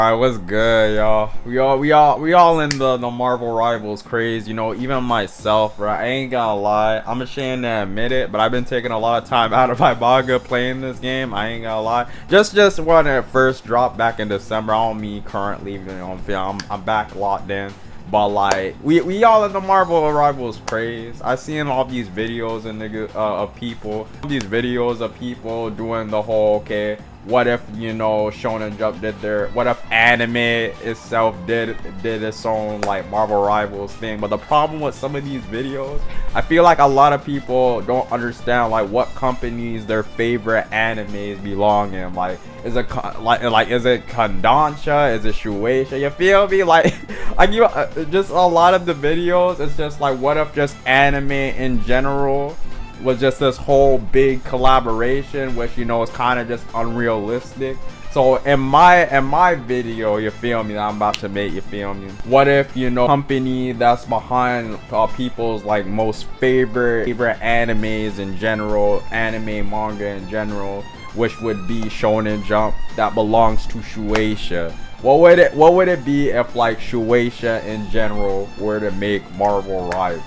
Alright, what's good, y'all? We all in the Marvel Rivals craze, you know, even myself, right? I ain't gonna lie, I'm ashamed to admit it, but I've been taking a lot of time out of my manga playing this game. I ain't gonna lie. Just when it first dropped back in December, I don't mean currently, you know, I'm back locked in. But like we all in the Marvel Rivals craze. I seen all these videos and of people doing the whole, okay, what if, you know, Shonen Jump did their, what if anime itself did its own like Marvel Rivals thing. But the problem with some of these videos, I feel like a lot of people don't understand like what companies their favorite animes belong in. Like, is it is it Kodansha? Is it Shueisha? You feel me? Like just a lot of the videos, it's just like, what if just anime in general was just this whole big collaboration, which, you know, is kind of just unrealistic. So in my video, you feel me, that I'm about to make, you feel me, what if, you know, company that's behind people's like most favorite animes in general, anime manga in general, which would be Shonen Jump, that belongs to Shueisha. What would it be if like Shueisha in general were to make Marvel Rivals?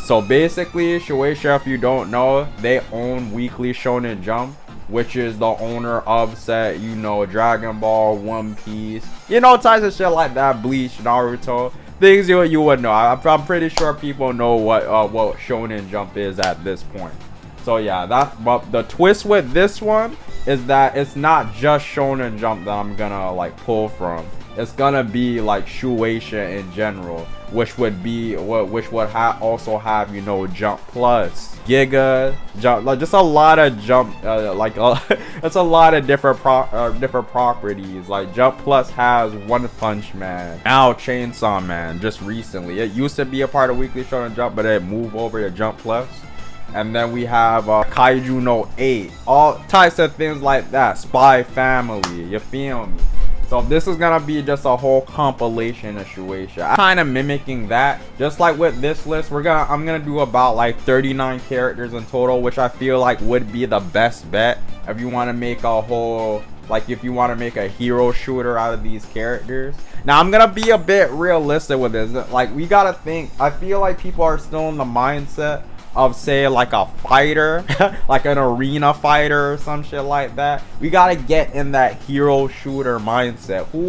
So basically, Shueisha, if you don't know, they own Weekly Shonen Jump, which is the owner of set, you know, Dragon Ball, One Piece, you know, types of shit like that, Bleach, Naruto, things you would know. I'm pretty sure people know what Shonen Jump is at this point. So yeah, but the twist with this one is that it's not just Shonen Jump that I'm gonna like pull from. It's gonna be like Shueisha in general, which would also have, you know, Jump Plus, Giga, Jump, like just a lot of Jump, it's a lot of different properties. Like Jump Plus has One Punch Man, now Chainsaw Man. Just recently, it used to be a part of Weekly Shonen Jump, but it moved over to Jump Plus. And then we have Kaiju no 8, all types of things like that. Spy Family, you feel me? So this is gonna be just a whole compilation of Shueisha. I'm kind of mimicking that. Just like with this list, I'm gonna do about like 39 characters in total, which I feel like would be the best bet if you want to make a whole, like, if you want to make a hero shooter out of these characters. Now I'm gonna be a bit realistic with this. Like, we gotta think. I feel like people are still in the mindset of, say, like a fighter, like an arena fighter or some shit like that. We gotta get in that hero shooter mindset. Who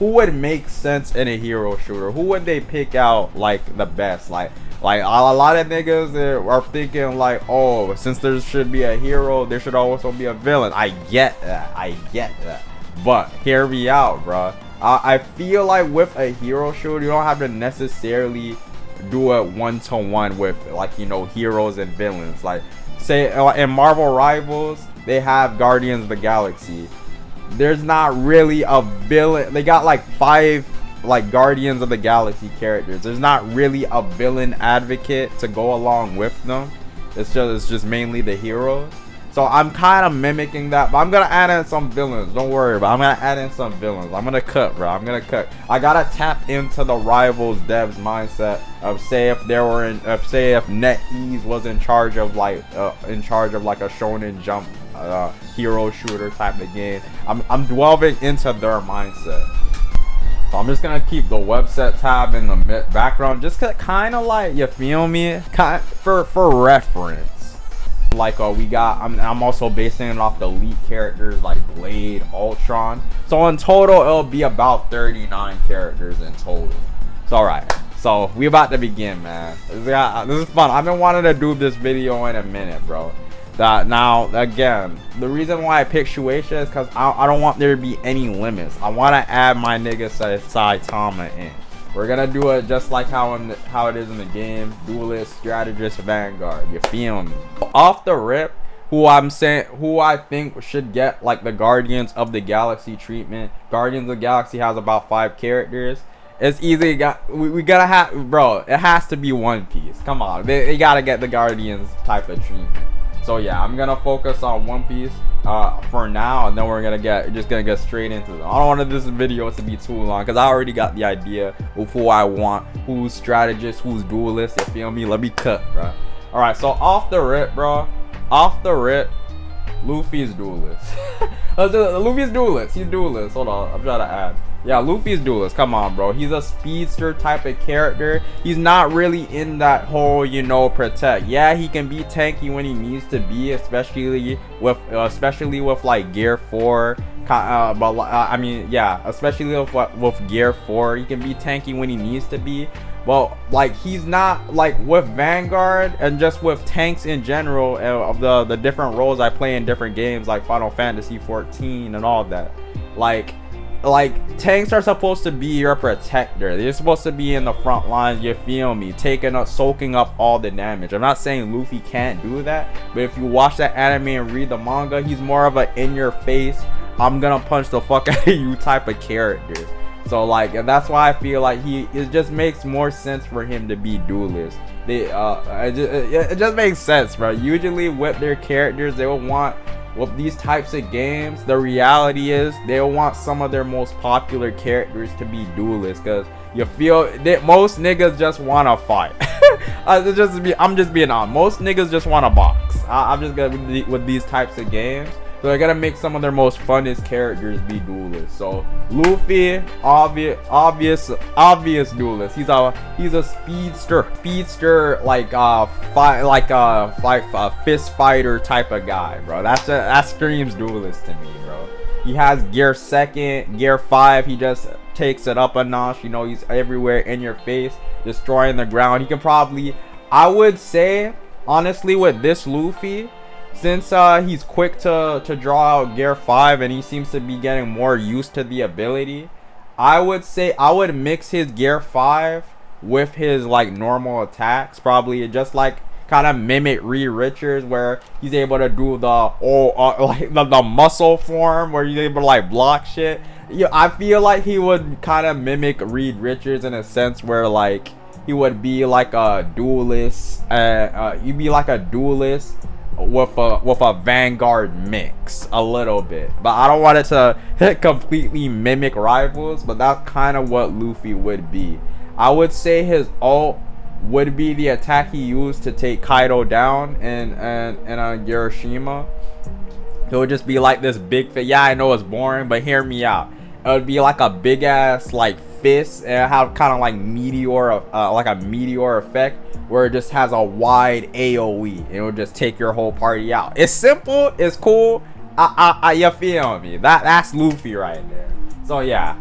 would make sense in a hero shooter? Who would they pick out like the best? Like a lot of niggas are thinking like, oh, since there should be a hero, there should also be a villain. I get that, but hear me out, bro. I feel like with a hero shooter, you don't have to necessarily do it one-to-one with, like, you know, heroes and villains. Like, say in Marvel Rivals, they have Guardians of the Galaxy. There's not really a villain. They got like 5 like Guardians of the Galaxy characters. There's not really a villain advocate to go along with them. It's just mainly the heroes. So I'm kind of mimicking that, but I'm gonna add in some villains. Don't worry, but I'm gonna add in some villains. I'm gonna cut, bro. I'm gonna cut. I gotta tap into the Rivals devs mindset of, say, if NetEase was in charge of like a Shonen Jump hero shooter type of game. I'm delving into their mindset. So I'm just gonna keep the website tab in the background, just kind of like, you feel me, for reference. Like I'm also basing it off the elite characters like Blade, Ultron. So in total, it'll be about 39 characters in total. So alright, so we about to begin, man. This is fun. I've been wanting to do this video in a minute, bro. Now again, the reason why I picked Shueisha is because I don't want there to be any limits. I want to add my nigga Saitama in. We're gonna do it just like how it is in the game. Duelist, strategist, vanguard. You feel me? Off the rip, who I think should get like the Guardians of the Galaxy treatment. Guardians of the Galaxy has about 5 characters. It's easy. We gotta have, bro. It has to be One Piece. Come on, they gotta get the Guardians type of treatment. So yeah, I'm gonna focus on One Piece for now, and then we're gonna get straight into them. I don't want this video to be too long because I already got the idea of who I want, who's strategist, who's duelist. You feel me? Let me cut, bro. All right, so off the rip, bro. Off the rip, Luffy's duelist. Luffy's duelist. He's duelist. Hold on, I'm trying to add. Yeah, Luffy's duelist. Come on, bro. He's a speedster type of character. He's not really in that whole, you know, protect. Yeah, he can be tanky when he needs to be, especially with like Gear 4. I mean, yeah, especially with Gear 4, he can be tanky when he needs to be. Well, like, he's not, like, with Vanguard and just with tanks in general, of the different roles I play in different games like Final Fantasy 14 and all that. Like tanks are supposed to be your protector. They're supposed to be in the front lines, you feel me, soaking up all the damage. I'm not saying Luffy can't do that, but if you watch that anime and read the manga, he's more of a in your face, I'm gonna punch the fuck out of you type of character. So like, and that's why I feel like it just makes more sense for him to be duelist. It just makes sense, bro. Usually with their characters, they will want, with these types of games, the reality is they'll want some of their most popular characters to be duelists, because you feel that most niggas just want to fight. I'm just being honest. Most niggas just want to box. I'm just gonna with these types of games. So they're gonna make some of their most funnest characters be duelists. So Luffy, obvious duelist. He's a speedster, like fist fighter type of guy, bro. That screams duelist to me, bro. He has Gear 2, Gear 5. He just takes it up a notch. You know, he's everywhere in your face, destroying the ground. He can probably, I would say, honestly, with this Luffy, since he's quick to draw out Gear 5 and he seems to be getting more used to the ability, I would say I would mix his Gear 5 with his like normal attacks, probably just like kind of mimic Reed Richards, where he's able to do the muscle form where he's able to like block shit. Yeah, I feel like he would kind of mimic Reed Richards in a sense where like he would be like a duelist. You'd be like a duelist with a Vanguard mix a little bit, but I don't want it to completely mimic rivals, but that's kind of what Luffy would be. I would say his ult would be the attack he used to take Kaido down in Hiroshima. It would just be like this big fit. Yeah, I know it's boring, but hear me out. It would be like a big ass like fist, and have kind of like like a meteor effect where it just has a wide AoE and it will just take your whole party out. It's simple, it's cool. You feel me? That's Luffy right there. So yeah,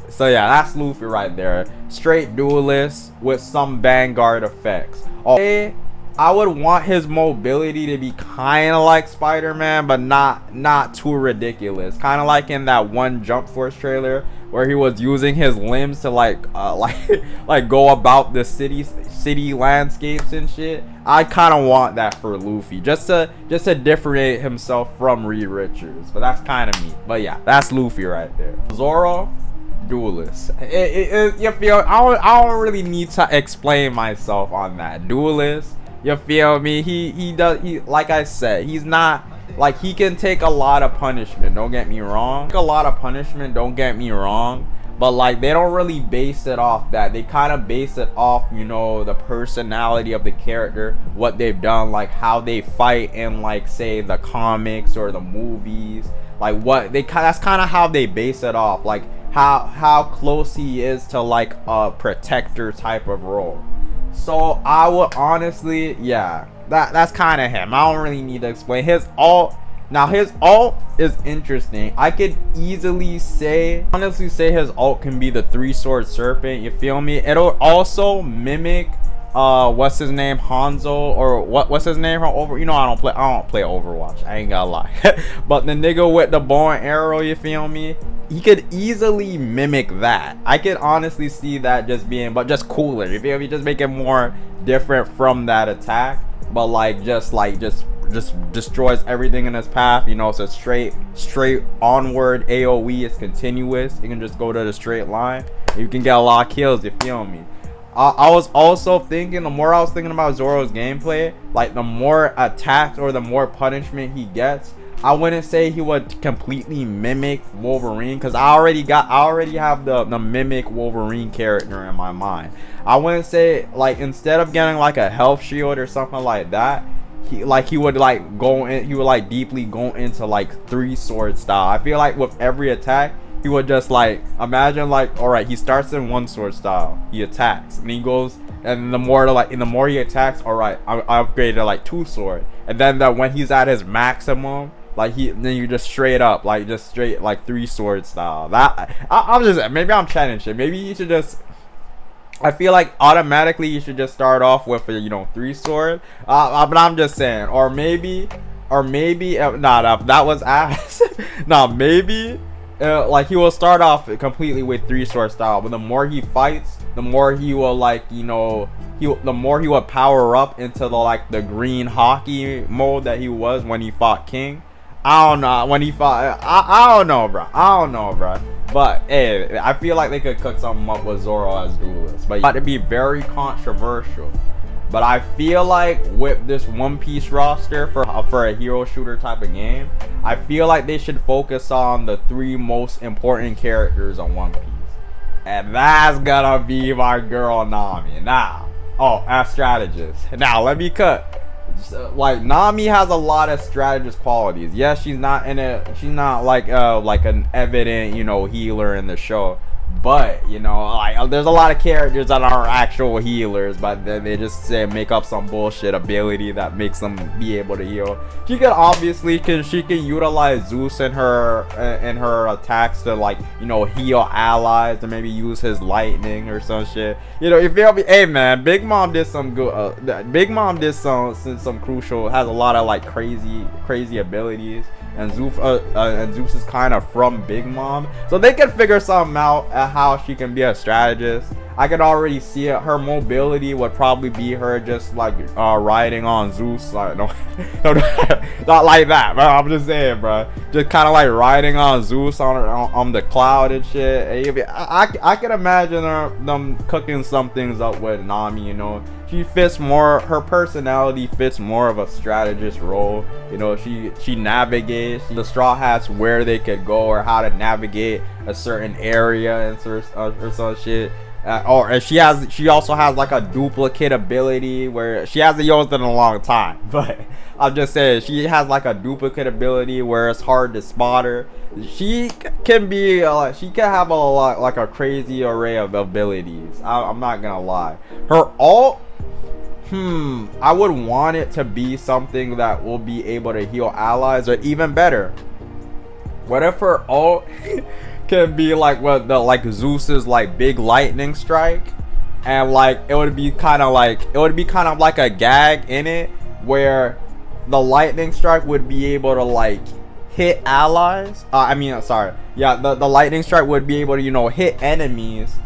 that's Luffy right there. Straight duelist with some Vanguard effects. Okay, I would want his mobility to be kind of like Spider-Man, but not too ridiculous. Kind of like in that one Jump Force trailer where he was using his limbs to like go about the city landscapes and shit. I kind of want that for Luffy, just to differentiate himself from Reed Richards. But that's kind of me. But yeah, that's Luffy right there. Zoro, duelist. You feel? I don't really need to explain myself on that. Duelist. You feel me? He like I said, he's not like, he can take a lot of punishment, don't get me wrong. But like, they don't really base it off that. They kind of base it off, you know, the personality of the character, what they've done, like how they fight in like say the comics or the movies. Like what they that's kind of how they base it off, like how close he is to like a protector type of role. So I would honestly, yeah, that's kind of him. I don't really need to explain his ult. Now his ult is interesting. I could honestly say his ult can be the 3-sword serpent. You feel me? It'll also mimic what's his name, Hanzo, or what's his name from Over. You know, I don't play Overwatch. I ain't gonna lie. But the nigga with the bow and arrow, you feel me? He could easily mimic that. I could honestly see that just being, but just cooler. You feel me? Just make it more different from that attack, but like just destroys everything in his path. You know, it's a straight onward AoE. It's continuous. You can just go to the straight line. You can get a lot of kills. You feel me? I was also thinking, the more I was thinking about Zoro's gameplay, like the more attacks or the more punishment he gets, I wouldn't say he would completely mimic Wolverine, because I already have the mimic Wolverine character in my mind. I wouldn't say, like, instead of getting like a health shield or something like that, he would like go in, he would like deeply go into like 3-sword style. I feel like with every attack he would just like imagine like, all right, he starts in 1-sword style, he attacks, and he goes, and the more he attacks, all right, I upgraded to like 2-sword, and then when he's at his maximum, like then you just straight up like just straight like 3-sword style. That I'm just, maybe I'm chatting shit. Maybe you should just, I feel like automatically you should just start off with a 3-sword. But I'm just saying, or maybe nah, if that was ass. Nah, maybe like he will start off completely with 3-sword style, but the more he fights, the more he will like the more he will power up into the green hockey mode that he was when he fought King. I don't know when he fought. I don't know, bro. But hey, I feel like they could cook something up with Zoro as duelist, but to be very controversial. But I feel like with this One Piece roster for a hero shooter type of game, I feel like they should focus on the 3 most important characters on One Piece, and that's gonna be my girl Nami. Now, as strategist. Now let me cut. Like Nami has a lot of strategist qualities. Yes, she's not like an evident healer in the show, but like there's a lot of characters that are actual healers, but they just say make up some bullshit ability that makes them be able to heal. She can obviously utilize Zeus in her attacks to like heal allies, and maybe use his lightning or some shit. You feel me? Hey man, Big Mom did some good. Big Mom did some crucial. Has a lot of like crazy abilities. And Zeus is kind of from Big Mom, so they can figure something out at how she can be a strategist. I could already see it. Her mobility would probably be her just like riding on Zeus, like no, not like that, bro. I'm just saying, bro. Just kind of like riding on Zeus on the cloud and shit. I can imagine them cooking some things up with Nami. She fits more. Her personality fits more of a strategist role. She navigates the Straw Hats where they could go or how to navigate a certain area and or some shit. And she also has like a duplicate ability where she hasn't used it in a long time, but I'm just saying she has like a duplicate ability where it's hard to spot her. She can have a crazy array of abilities. I'm not gonna lie. Her ult, I would want it to be something that will be able to heal allies, or even better, what if her ult can be like Zeus's like big lightning strike, and like it would be kind of like a gag in it where the lightning strike would be able to like hit allies. The lightning strike would be able to hit enemies,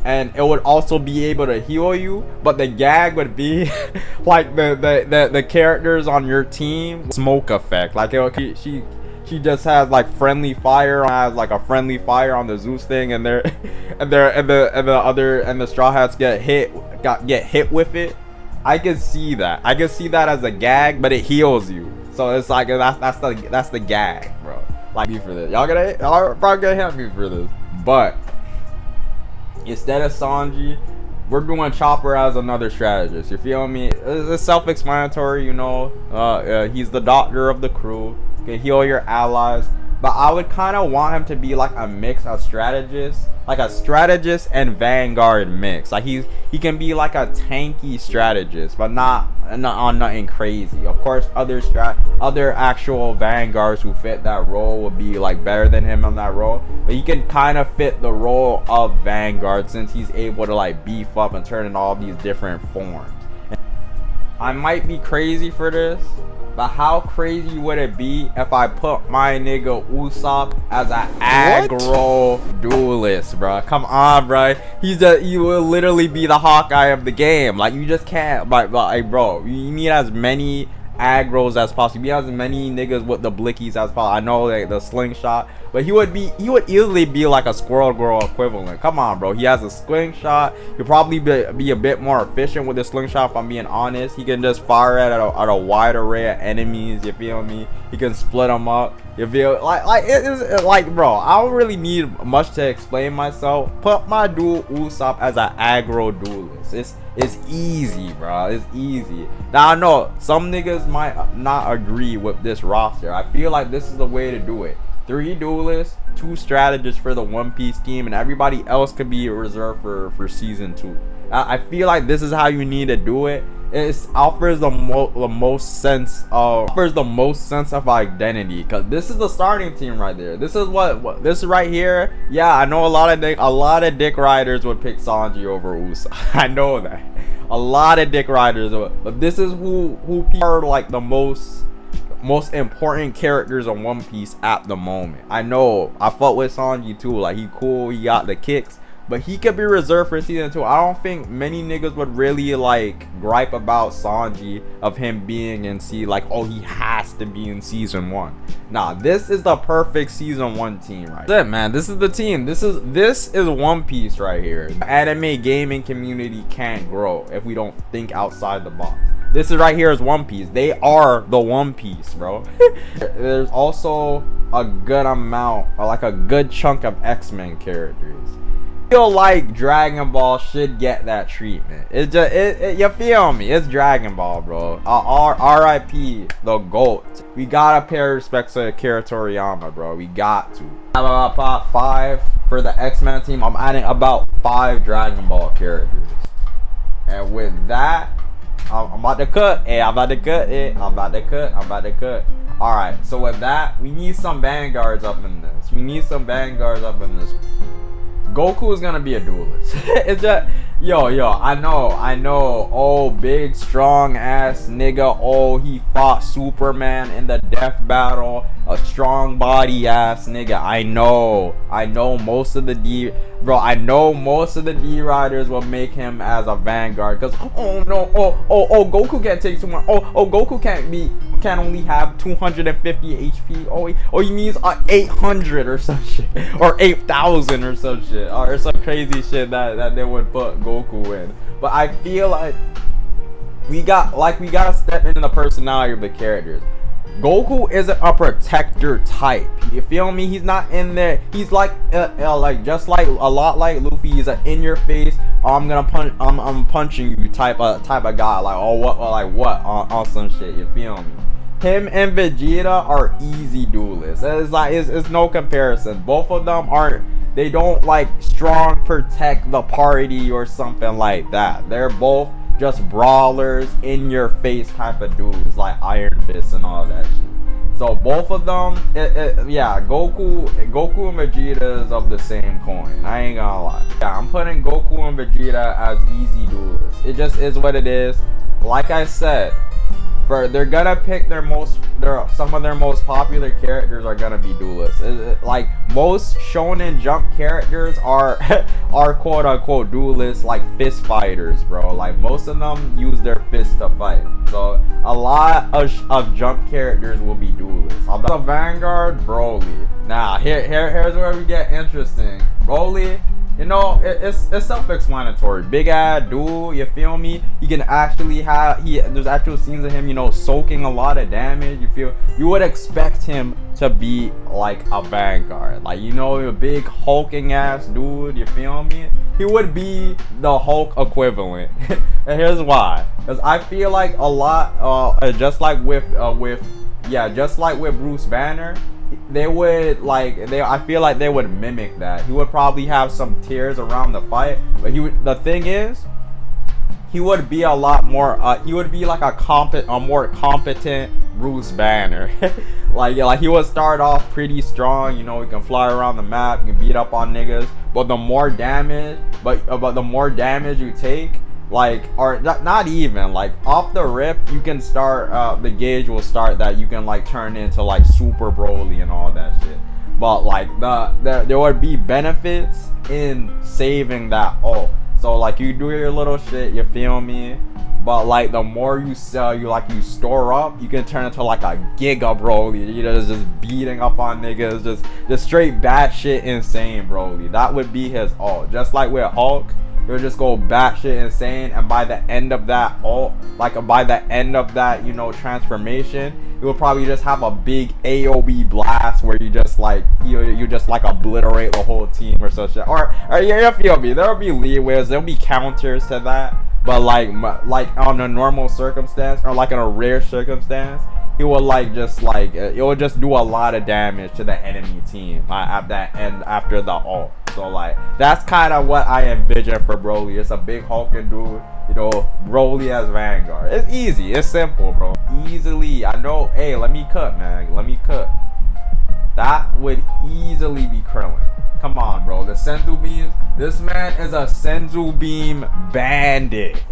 and it would also be able to heal you, but the gag would be like the characters on your team smoke effect. Like she just has like friendly fire, has like a friendly fire on the Zeus thing, and the Straw Hats get hit with it. I can see that as a gag, but it heals you, so it's like that's the gag, bro. Like me for this, y'all probably gonna hate me for this, but instead of Sanji, we're doing Chopper as another strategist. You feel me? It's self-explanatory, he's the doctor of the crew, can heal your allies. But I would kind of want him to be like a mix of strategist, like a strategist and Vanguard mix. Like he can be like a tanky strategist, but not on nothing crazy. Of course, other actual Vanguards who fit that role would be like better than him on that role. But he can kind of fit the role of Vanguard since he's able to like beef up and turn in all these different forms. I might be crazy for this, but how crazy would it be if I put my nigga Usopp as an aggro duelist, bro? Come on, bro. He will literally be the Hawkeye of the game. Like, you just can't. Like, bro, you need as many aggros as possible. You need as many niggas with the blickies as possible. I know, like, the slingshot, but he would easily be like a Squirrel Girl equivalent. Come on, bro. He has a slingshot. He'll probably be a bit more efficient with the slingshot, if I'm being honest. He can just fire at a wide array of enemies. You feel me? He can split them up. You feel like bro, I don't really need much to explain myself. Put my dude Usopp as an aggro duelist. It's easy, bro. It's easy. Now I know some niggas might not agree with this roster. I feel like this is the way to do it. 3 duelists, 2 strategists for the One Piece team, and everybody else could be reserved for season 2. I feel like this is how you need to do it. It offers the most sense of identity, because this is the starting team right there. This is what this is right here. Yeah, I know a lot of dick riders would pick Sanji over Usopp. I know that a lot of dick riders would, but this is who are like the most important characters in One Piece at the moment. I know I fuck with Sanji too. Like, he cool, he got the kicks, but he could be reserved for season 2. I don't think many niggas would really like gripe about Sanji of him being in like, oh, he has to be in season 1. Nah, this is the perfect season 1 team right there, man. This is the team. This is One Piece right here. The anime gaming community can't grow if we don't think outside the box. This is right here is One Piece. They are the One Piece, bro. There's also a good amount, or like a good chunk of X-Men characters. I feel like Dragon Ball should get that treatment. It just, you feel me? It's Dragon Ball, bro. R.I.P. the GOAT. We gotta pay respects to Akira Toriyama, bro. We got to. I have about 5 for the X-Men team. I'm adding about 5 Dragon Ball characters. And with that, I'm about to cut. Hey, I'm about to cut. Alright, so with that, we need some vanguards up in this. Goku is gonna be a duelist. It's just, yo, I know. Oh, big, strong ass nigga. Oh, he fought Superman in the death battle. A strong body ass nigga. I know most of the D riders will make him as a vanguard. Cause oh no, Goku can't take too much. Oh, Goku can only have 250 HP. Oh, he needs 800 or some shit, or 8,000 or some shit, or some crazy shit that they would put Goku in. But I feel like we gotta step into the personality of the characters. Goku isn't a protector type. You feel me? He's not in there. He's like just like a lot like Luffy. He's an in your face. I'm punching you type of guy. Like, oh, what on some shit. You feel me? Him and Vegeta are easy duelists. It's no comparison. Both of them they don't like strong protect the party or something like that. They're both just brawlers, in your face type of dudes, like Iron Fist and all that shit. So both of them, yeah, Goku and Vegeta is of the same coin. I ain't gonna lie. Yeah, I'm putting Goku and Vegeta as easy duelists. It just is what it is. Like I said, they're gonna pick some of their most popular characters are gonna be duelists. Like, most Shonen Jump characters are quote unquote duelists, like fist fighters, bro. Like, most of them use their fists to fight. So a lot of Jump characters will be duelists. The Vanguard, Broly. Now here's where we get interesting. Broly, you know, it's self-explanatory. Big ass dude, you feel me? He can actually there's actual scenes of him, you know, soaking a lot of damage. You would expect him to be like a Vanguard, like, you know, a big hulking ass dude. You feel me? He would be the Hulk equivalent. And here's why. Because I feel like a lot, just like with Bruce Banner, I feel like they would mimic that. He would probably have some tears around the fight, but the thing is, he would be a lot more he would be like a more competent Bruce Banner. like he would start off pretty strong, you know, he can fly around the map, he can beat up on niggas, but the more damage you take, like, or not even like off the rip, you can start the gauge will start that you can like turn into like Super Broly and all that shit. But like there would be benefits in saving that ult. So like, you do your little shit, you feel me? But like, the more you sell, you store up, you can turn into like a Giga Broly, you know, just beating up on niggas, just straight batshit insane Broly. That would be his ult. Just like with Hulk, he'll just go batshit insane, and by the end of that ult, you know, transformation, he will probably just have a big AOB blast where you just like obliterate the whole team or such shit. Or you feel me? There'll be leeways, there'll be counters to that. But like on a normal circumstance, or like in a rare circumstance, he will like just like it will just do a lot of damage to the enemy team at that end after the ult. So like that's kind of what I envision for Broly. It's a big hulking dude, you know, Broly as Vanguard. It's easy, it's simple, bro. Easily, I know. Hey, let me cut, man. Let me cut. That would easily be Krillin. Come on, bro. The Senzu beams. This man is a Senzu beam bandit.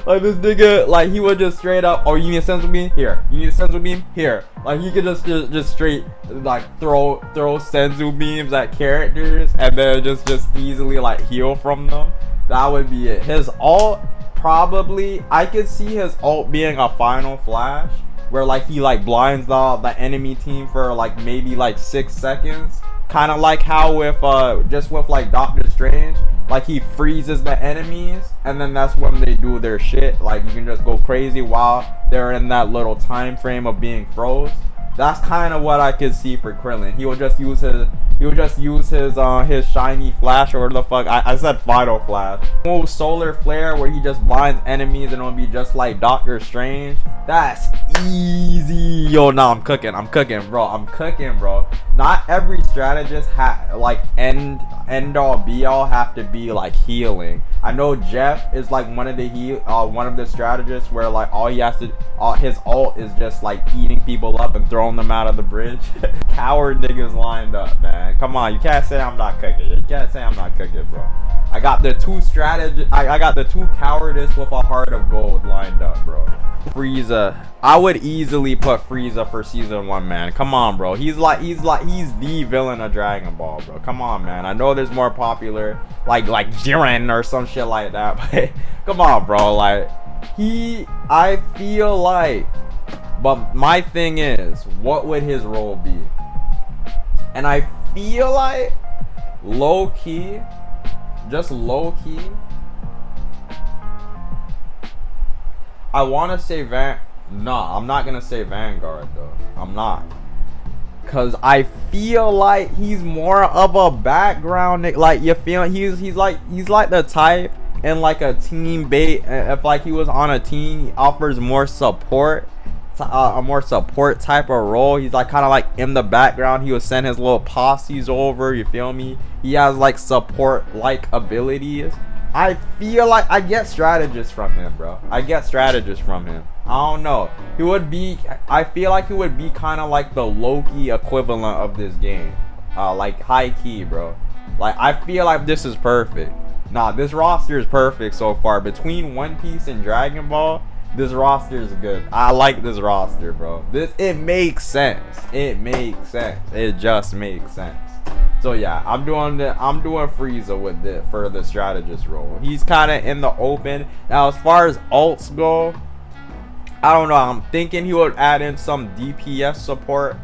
Like this nigga, like he would just straight up. Oh, you need a Senzu beam? Here. You need a Senzu beam? Here. Like he could just straight like throw Senzu beams at characters and then just easily like heal from them. That would be it. His ult, probably, I could see his ult being a final flash where like he like blinds the enemy team for like maybe like 6 seconds. Kind of like how with just with like Doctor Strange, like he freezes the enemies and then that's when they do their shit. Like you can just go crazy while they're in that little time frame of being froze. That's kind of what I could see for Krillin. He will just use his shiny flash, or whatever the fuck I said, final flash. Solar flare where he just blinds enemies and it'll be just like Doctor Strange. That's easy. Yo, nah, I'm cooking, bro. I'm cooking, bro. Not every strategist like end all be all have to be like healing. I know Jeff is like one of the strategists where like all he has to his ult is just like eating people up and throwing them out of the bridge. Coward niggas lined up, man. Come on, you can't say I'm not cooking. You can't say I'm not cooking, bro. I got the two I got the two cowardice with a heart of gold lined up, bro. Frieza, I would easily put Frieza for season 1, man. Come on, bro. He's the villain of Dragon Ball, bro. Come on, man. I know there's more popular like Jiren or some shit like that, but come on, bro. Like I feel like, but my thing is, what would his role be? And I feel like low key, just low key, I want to say nah, I'm not gonna say Vanguard though. I'm not, cause I feel like he's more of a background. Like you feel he's like the type in like a team bait. If like he was on a team, he offers more support, a more support type of role. He's like kind of like in the background. He would send his little posses over. You feel me? He has like support like abilities. I feel like I get strategists from him, bro. I get strategists from him. I don't know. I feel like he would be kind of like the Loki equivalent of this game. Like high key, bro. Like I feel like this is perfect. Nah, this roster is perfect so far. Between One Piece and Dragon Ball, this roster is good. I like this roster, bro. It makes sense. It makes sense. It just makes sense. So yeah, I'm doing Frieza with it for the strategist role. He's kind of in the open. Now as far as ults go, I don't know. I'm thinking he would add in some DPS support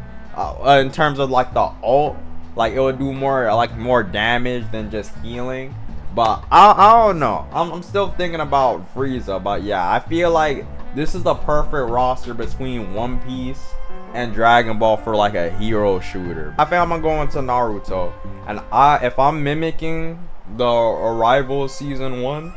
in terms of like the ult. Like it would do more damage than just healing. But I don't know. I'm still thinking about Frieza. But yeah, I feel like this is the perfect roster between One Piece and Dragon Ball for like a hero shooter. I think I'm gonna go into Naruto, and if I'm mimicking the Arrival season 1,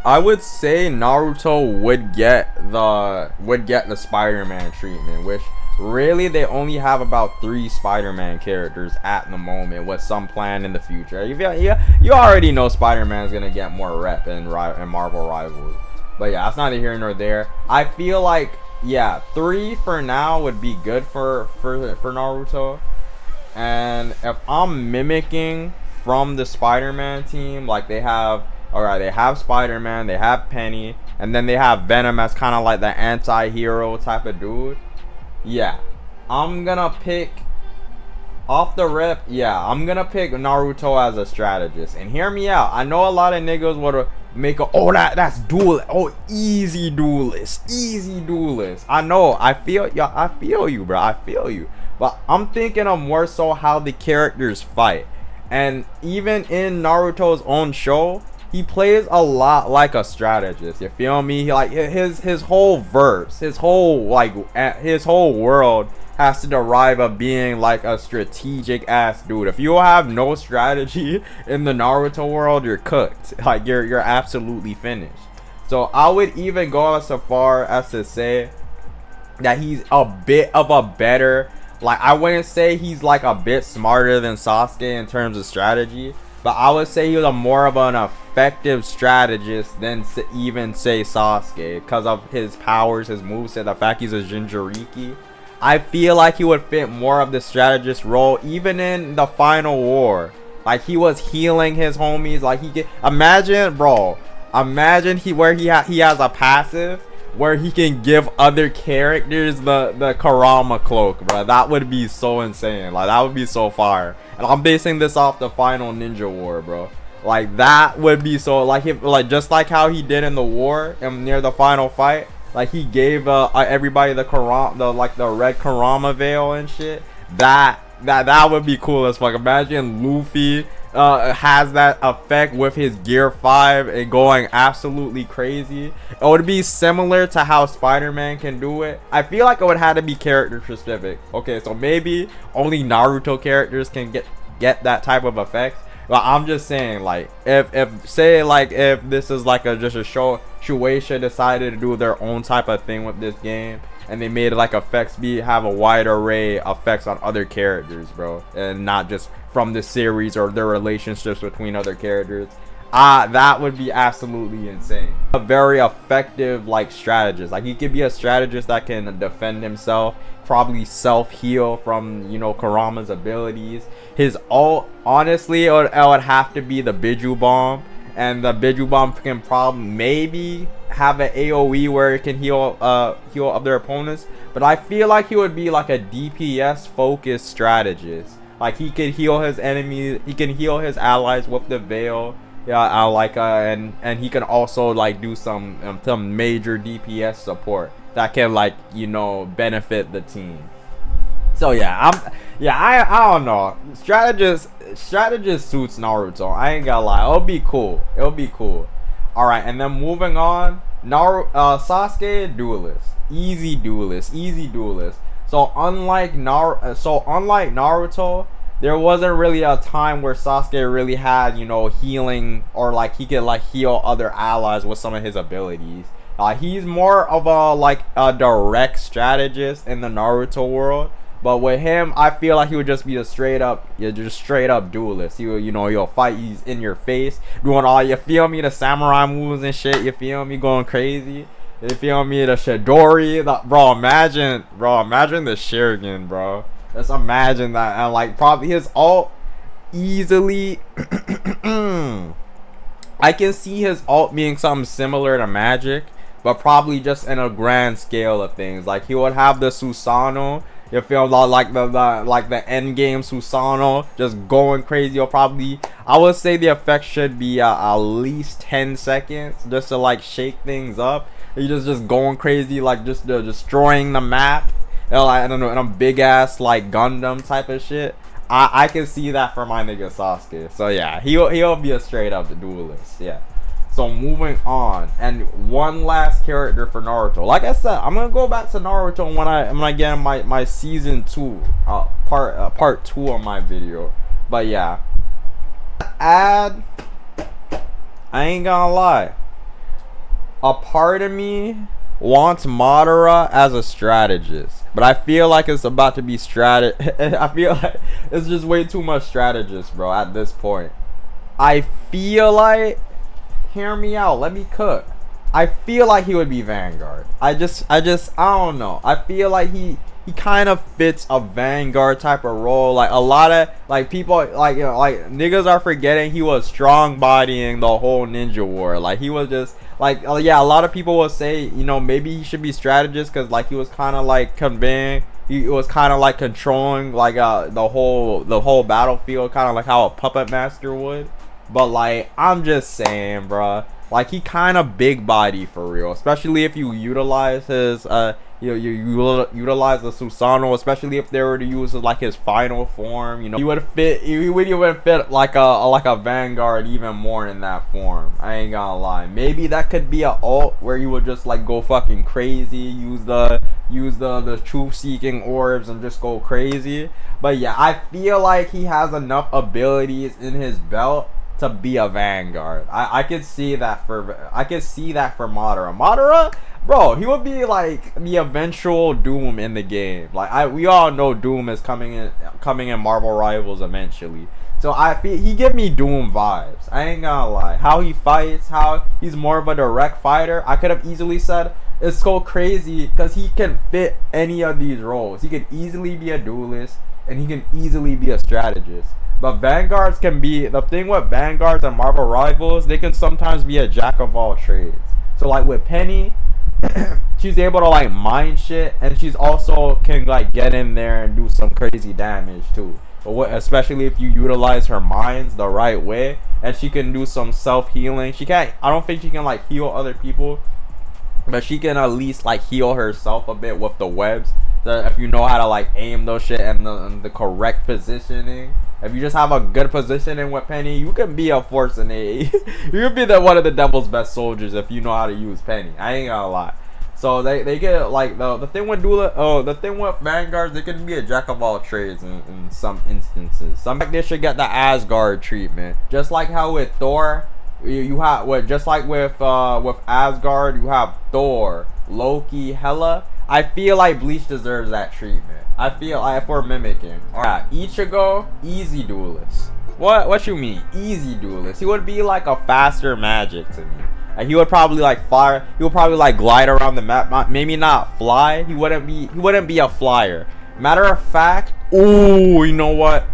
I would say Naruto would get the Spider-Man treatment, which really they only have about 3 Spider-Man characters at the moment, with some plan in the future. You already know Spider-Man is gonna get more rep in Marvel Rivals, but yeah, that's neither here nor there. I feel like, yeah, 3 for now would be good for Naruto. And if I'm mimicking from the Spider-Man team, like they have Spider-Man, they have Penny, and then they have Venom as kind of like the anti-hero type of dude. Yeah, I'm gonna pick off the rip. Yeah, I'm gonna pick Naruto as a strategist. And hear me out. I know a lot of niggas would make that's duelist. Oh, easy duelist. I know. I feel you, bro. I feel you. But I'm thinking of more so how the characters fight. And even in Naruto's own show, he plays a lot like a strategist. You feel me? Like his whole verse, his whole world has to derive of being like a strategic ass dude. If you have no strategy in the Naruto world, you're cooked. Like you're absolutely finished. So I would even go so far as to say that he's a bit of a better, like, I wouldn't say he's like a bit smarter than Sasuke in terms of strategy, but I would say he was a more of an effective strategist than even say Sasuke, because of his powers, his moveset, the fact he's a Jinchuriki. I feel like he would fit more of the strategist role even in the final war. Like he was healing his homies. Like he get, imagine, bro, imagine he has a passive where he can give other characters the Kurama cloak, bro. That would be so insane. Like that would be so fire. And I'm basing this off the final Ninja War, bro. Like that would be so, like, if, like, just like how he did in the war and near the final fight, like he gave everybody the Kurama, the red Kurama veil and shit. That would be cool as fuck. Imagine Luffy has that effect with his Gear 5 and going absolutely crazy. It would be similar to how Spider-Man can do it. I feel like it would have to be character specific. Okay, so maybe only Naruto characters can get that type of effect. But I'm just saying, like, if this is like just a show, Shueisha decided to do their own type of thing with this game, and they made like effects have a wide array of effects on other characters, bro, and not just from the series or their relationships between other characters. That would be absolutely insane. A very effective like strategist. Like he could be a strategist that can defend himself, probably self-heal from, you know, Kurama's abilities. His ult, honestly, it would have to be the Biju Bomb, and the Biju Bomb can probably maybe have an AoE where it can heal other opponents. But I feel like he would be like a DPS focused strategist. Like he could heal his enemies, he can heal his allies with the veil. Yeah, and he can also like do some major DPS support that can, like, you know, benefit the team. So yeah, I don't know. Strategist suits Naruto. I ain't gonna lie. It'll be cool. All right, and then moving on, Sasuke, duelist, easy duelist. So unlike Naruto, there wasn't really a time where Sasuke really had, you know, healing, or like he could like heal other allies with some of his abilities. He's more of a direct strategist in the Naruto world. But with him, I feel like he would just be a straight up duelist. He'll fight. He's in your face, doing all, you feel me, the samurai moves and shit. You feel me, going crazy. You feel me, the Chidori. Bro, imagine the Shuriken, bro. Let's imagine that, and like probably his ult easily. I can see his ult being something similar to Magic, but probably just in a grand scale of things. Like he would have the Susanoo. You feel like the end game Susanoo just going crazy. Or probably, I would say the effect should be at least 10 seconds just to like shake things up. He's just going crazy, like just destroying the map. Like, I don't know, in a big ass like Gundam type of shit. I can see that for my nigga Sasuke. So yeah, he'll be a straight up duelist. Yeah. So moving on, and one last character for Naruto. Like I said, I'm gonna go back to Naruto when I get in my season 2 part 2 of my video. But yeah, I ain't gonna lie, a part of me wants Madara as a strategist, but I feel like it's about to be I feel like it's just way too much strategist, bro, at this point. I feel like, hear me out, let me cook. I feel like he would be Vanguard. I don't know. I feel like he kind of fits a Vanguard type of role. Like a lot of like people, like, you know, like niggas are forgetting he was strong bodying the whole Ninja War. Like he was just like, yeah, a lot of people will say, you know, maybe he should be strategist because like he was kind of like conveying, he was kind of like controlling like the whole battlefield, kind of like how a puppet master would. But like, I'm just saying, bruh, like he kind of big body for real, especially if you utilize his you utilize the Susanoo, especially if they were to use like his final form. You know, he would even fit like a Vanguard even more in that form. I ain't gonna lie. Maybe that could be a ult where you would just like go fucking crazy, use the use the truth seeking orbs and just go crazy. But yeah, I feel like he has enough abilities in his belt to be a Vanguard. I could see that for Madara. Madara, bro, he would be like the eventual Doom in the game. Like we all know Doom is coming in Marvel Rivals eventually. So I feel he give me Doom vibes. I ain't gonna lie. How he fights, how he's more of a direct fighter. I could have easily said it's so crazy because he can fit any of these roles. He could easily be a duelist and he can easily be a strategist. But Vanguards can be, the thing with Vanguards and Marvel Rivals, they can sometimes be a jack of all trades. So like with Penny, she's able to like mine shit, and she's also can like get in there and do some crazy damage too. But especially if you utilize her mines the right way, and she can do some self-healing. She can't, I don't think she can like heal other people, but she can at least like heal herself a bit with the webs. So if you know how to like aim those shit and the correct positioning, if you just have a good positioning with Penny, you can be a force in a you can be one of the devil's best soldiers if you know how to use Penny. I ain't gonna lie. So they get like the thing with the thing with Vanguards, they can be a jack of all trades in some instances. Some like they should get the Asgard treatment, just like how with Thor, you have just like with Asgard, you have Thor, Loki, Hela. I feel like Bleach deserves that treatment. I feel like for mimicking. Alright, Ichigo, easy duelist. What you mean? Easy duelist. He would be like a faster magic to me. And he would probably like fire. He would probably like glide around the map. Maybe not fly. He wouldn't be a flyer. Matter of fact, ooh, you know what?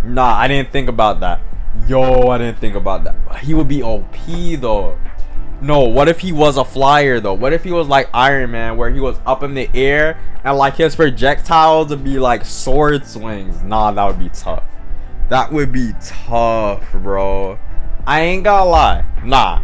Nah, I didn't think about that. Yo, I didn't think about that. He would be OP though. No, what if he was a flyer though? What if he was like Iron Man, where he was up in the air and like his projectiles would be like sword swings? Nah, that would be tough. That would be tough, bro. I ain't gonna lie. Nah.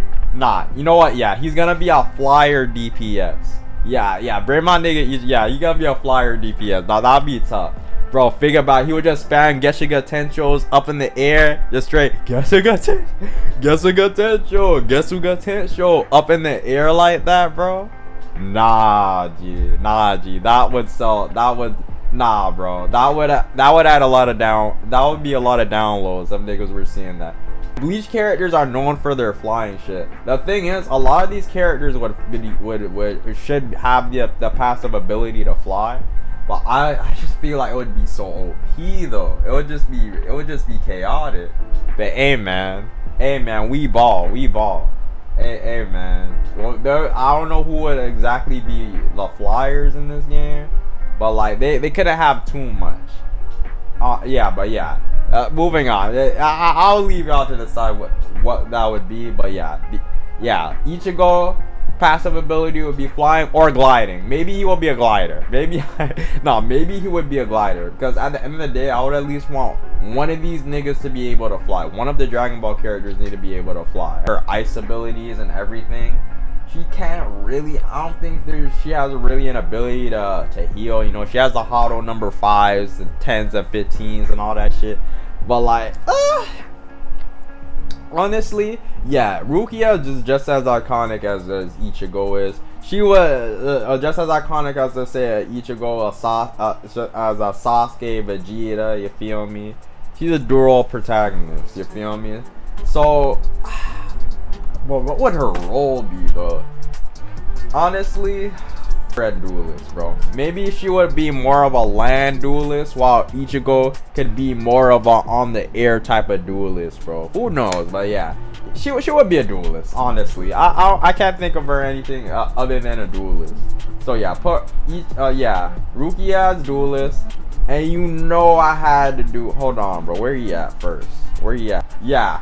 You know what? Yeah, he's gonna be a flyer DPS. Yeah, bring my nigga. Yeah, you gotta be a flyer DPS. Now that'd be tough. Bro, think about it. He would just spam Geshiga Tenshos up in the air, just straight Geshiga Tensho up in the air like that, bro. Nah, G. That would sell. Nah, bro. That would add a lot of that would be a lot of downloads if niggas were seeing that. Bleach characters are known for their flying shit. The thing is, a lot of these characters should have the passive ability to fly. But I just feel like it would be so OP though. It would just be chaotic. But hey man, we ball. Hey man. Well, I don't know who would exactly be the flyers in this game, but like they couldn't have too much. Moving on. I'll leave y'all to decide what that would be. But yeah, Ichigo. Passive ability would be flying or gliding. Maybe he will be a glider. Maybe he would be a glider, because at the end of the day, I would at least want one of these niggas to be able to fly. One of the Dragon Ball characters need to be able to fly. Her ice abilities and everything, she can't really, I don't think she has really an ability to heal. You know, she has the Hado number 5s and 10s and 15s and all that shit, but like honestly, yeah, Rukia is just as iconic as Ichigo is. She was just as iconic as, let's say, Ichigo, as a Sasuke, Vegeta, you feel me? She's a dual protagonist, you feel me? So, well, what would her role be, though? Honestly, red duelist, bro. Maybe she would be more of a land duelist, while Ichigo could be more of a on the air type of duelist, bro. Who knows? But yeah, she would be a duelist. Honestly, I can't think of her anything other than a duelist. So yeah, Rukia as duelist, and you know I had to do. Hold on, bro. Where he at first? Where he at? Yeah,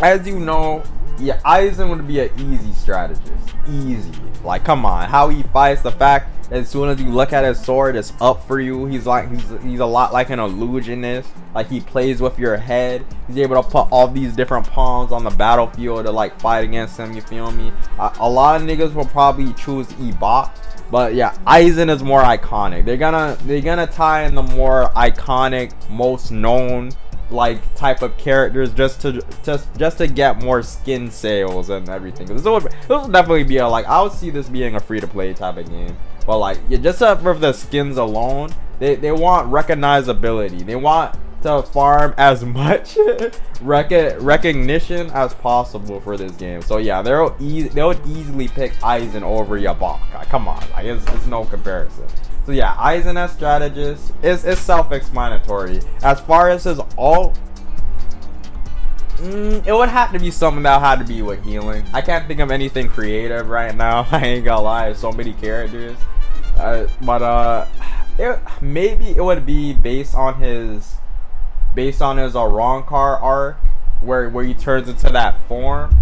as you know. Yeah, Aizen would be an easy strategist. Easy. Like, come on. How he fights, the fact that as soon as you look at his sword, it's up for you. He's a lot like an illusionist. Like, he plays with your head. He's able to put all these different pawns on the battlefield to, like, fight against him. You feel me? A lot of niggas will probably choose Ibok. But yeah, Aizen is more iconic. They're gonna tie in the more iconic, most known like type of characters just to get more skin sales and everything. This would definitely be a, like, I would see this being a free-to-play type of game. But like, yeah, just for the skins alone, they want recognizability. They want to farm as much recognition as possible for this game. So yeah, they would easily pick Aizen over Yabak. Come on, like it's no comparison. So yeah, Aizen as strategist is self-explanatory. As far as his ult, it would have to be something that had to be with healing. I can't think of anything creative right now. I ain't gonna lie, there's so many characters. Maybe it would be based on his Arrancar arc, where he turns into that form.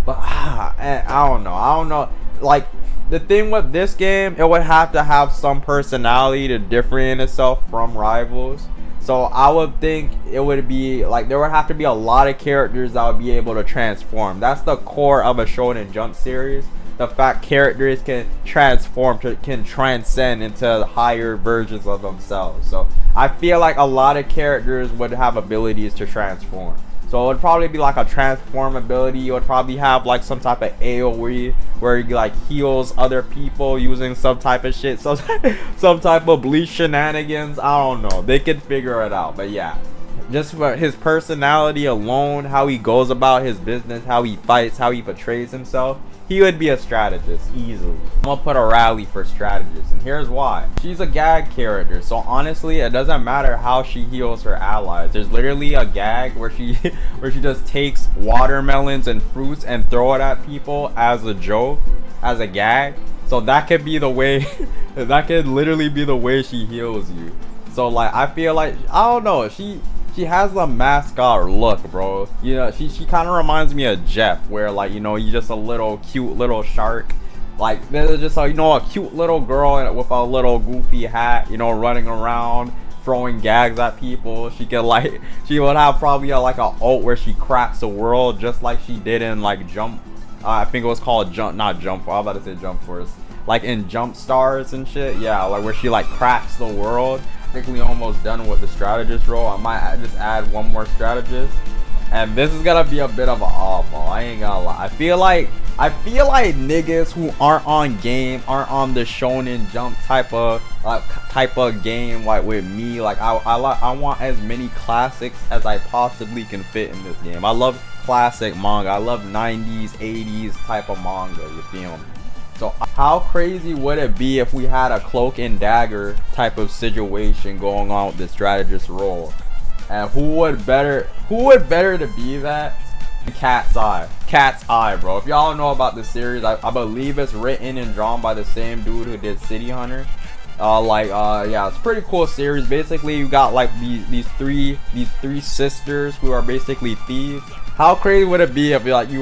But I don't know. Like, the thing with this game, it would have to have some personality to differentiate itself from rivals. So I would think it would be like, there would have to be a lot of characters that would be able to transform. That's the core of a Shonen Jump series. The fact characters can transform, can transcend into higher versions of themselves. So I feel like a lot of characters would have abilities to transform. So it would probably be like a transform ability. You would probably have like some type of AoE where you like heals other people using some type of shit, some type of bleach shenanigans. I don't know. They could figure it out. But yeah, just for his personality alone, how he goes about his business, how he fights, how he portrays himself, he would be a strategist easily. I'm gonna put a rally for strategist, and here's why. She's a gag character, so honestly, it doesn't matter how she heals her allies. There's literally a gag where she just takes watermelons and fruits and throw it at people as a joke, as a gag. So that could be the way, that could literally be the way she heals you. So like, I feel like, I don't know, she has a mascot look, bro. You know, she kind of reminds me of Jeff, where like, you know, he's just a little cute little shark. Like, there's just a, you know, a cute little girl with a little goofy hat, you know, running around throwing gags at people. She could like, she would have probably like a ult where she cracks the world, just like she did in like Jump. I think it was called Jump, not Jump. I was about to say Jump Force. Like in Jump Stars and shit. Yeah, like where she like cracks the world. I think we almost done with the strategist role. I might just add one more strategist, and this is gonna be a bit of an oddball. I ain't gonna lie. I feel like niggas who aren't on game, aren't on the Shonen Jump type of game, like with me. Like I want as many classics as I possibly can fit in this game. I love classic manga. I love 90s, 80s type of manga. You feel me? So how crazy would it be if we had a cloak and dagger type of situation going on with the strategist role? And who would better to be that? Cat's Eye, bro. If y'all know about the series, I believe it's written and drawn by the same dude who did City Hunter. Yeah, it's a pretty cool series. Basically, you got like these three sisters who are basically thieves. How crazy would it be if like you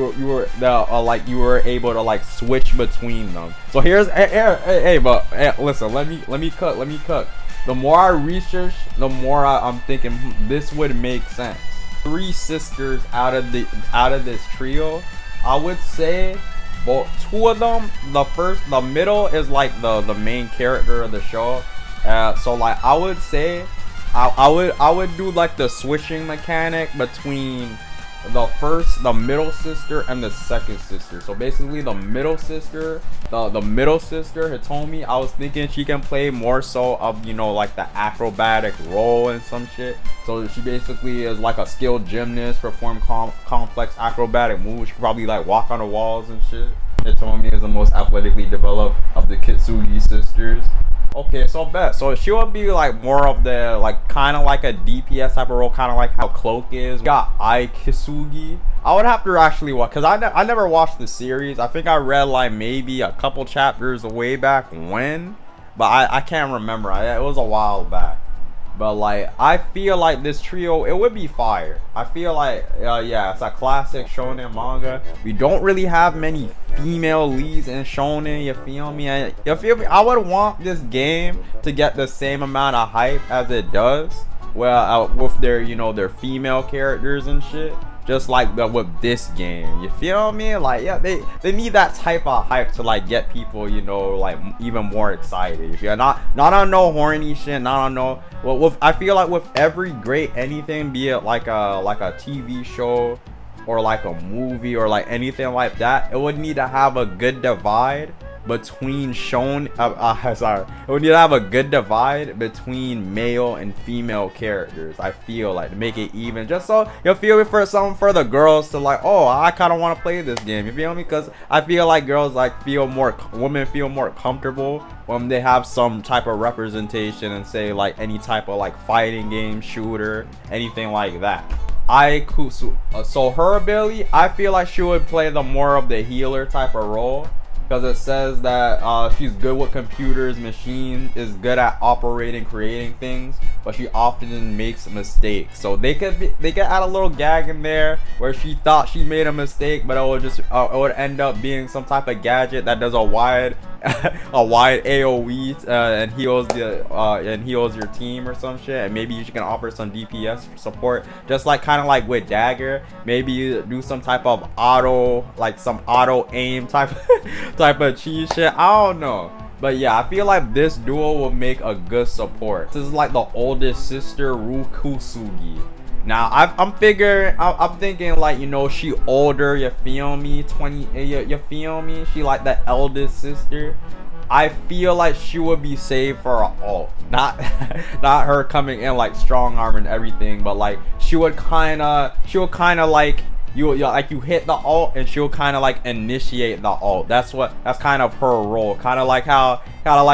were able to like switch between them? So here's listen, let me cook. The more I research, the more I'm thinking this would make sense. 3 sisters out of this trio, I would say. But 2 of them, the middle is like the main character of the show. So like I would say, I would do like the switching mechanic between the middle sister and the second sister. So basically the middle sister Hitomi, I was thinking she can play more so of, you know, like the acrobatic role and some shit. So she basically is like a skilled gymnast, perform complex acrobatic moves. She can probably like walk on the walls and shit. Hitomi is the most athletically developed of the Kitsugi sisters. Okay, so she would be like more of the like kind of like a DPS type of role, kind of like how Cloak is. We got Ai Kisugi. I would have to actually watch, because I never watched the series. I think I read like maybe a couple chapters way back when, but I can't remember. It was a while back. But like, I feel like this trio, it would be fire. I feel like, yeah, it's a classic shonen manga. We don't really have many female leads in shonen, you feel me? I would want this game to get the same amount of hype as it does, well, with their, you know, their female characters and shit. just like with this game. You feel me? Like, yeah, they need that type of hype to like get people, you know, like even more excited. If you're not on no horny shit, not on no, well, I feel like with every great anything, be it like a TV show or like a movie or like anything like that, it would need to have a good divide between sorry, it would need to have a good divide between male and female characters. I feel like to make it even, just so you'll feel it for something for the girls to like, oh, I kind of want to play this game. You feel me? Because I feel like girls like women feel more comfortable when they have some type of representation and say like any type of like fighting game, shooter, anything like that. So her ability, I feel like she would play the more of the healer type of role, because it says that she's good with computers, machine, is good at operating, creating things, but she often makes mistakes. So they could add a little gag in there where she thought she made a mistake, but it would end up being some type of gadget that does a wide AOE and heals your team or some shit, and maybe you can offer some DPS support, just like kind of like with Dagger. Maybe you do some type of auto aim type of cheat shit. I don't know. But yeah, I feel like this duo will make a good support. This is like the oldest sister, Rukusugi. Now I'm thinking like, you know, she older, you feel me, 20, you feel me, she like the eldest sister. I feel like she would be saved for an ult, not her coming in like strong arm and everything, but like she would kind of like you hit the ult and she'll kind of like initiate the ult. That's kind of her role, kind of like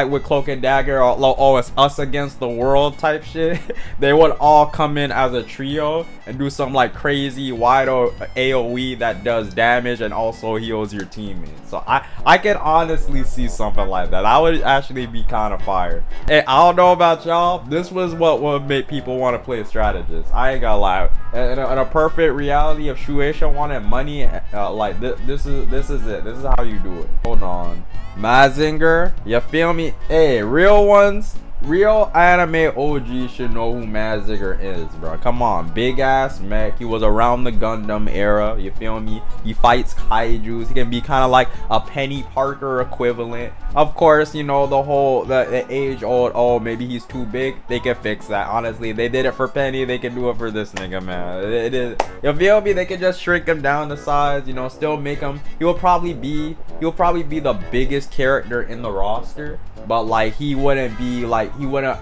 with Cloak and Dagger, or it's us against the world type shit. They would all come in as a trio and do some like crazy wide AoE that does damage and also heals your teammates. So I can honestly see something like that. I would actually be kind of fire. Hey, I don't know about y'all, this was what would make people want to play strategist. I ain't gonna lie. In a perfect reality, if Shueisha wanted money, like this is it. This is how you do it. Hold on. Mazinger, you feel me? Hey, real anime OG should know who Mazinger is, bro. Come on, big ass mech. He was around the Gundam era. You feel me? He fights kaijus. He can be kind of like a Penny Parker equivalent. Of course, you know the age old. Oh, maybe he's too big. They can fix that. Honestly, they did it for Penny. They can do it for this nigga, man. It is. You feel me? They can just shrink him down to size. You know, still make him. He'll probably be the biggest character in the roster, but like he wouldn't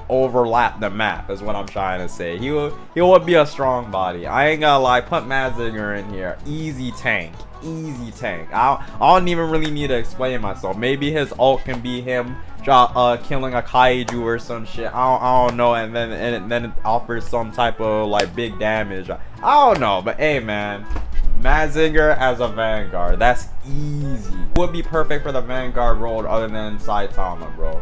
overlap the map, is what I'm trying to say. He would be a strong body. I ain't gonna lie, put Mazinger in here. Easy tank. I don't even really need to explain myself. Maybe his ult can be him killing a kaiju or some shit. I don't know, and then it offers some type of like big damage. I don't know, but hey man, Mazinger as a Vanguard, that's easy. Would be perfect for the Vanguard role other than Saitama, bro.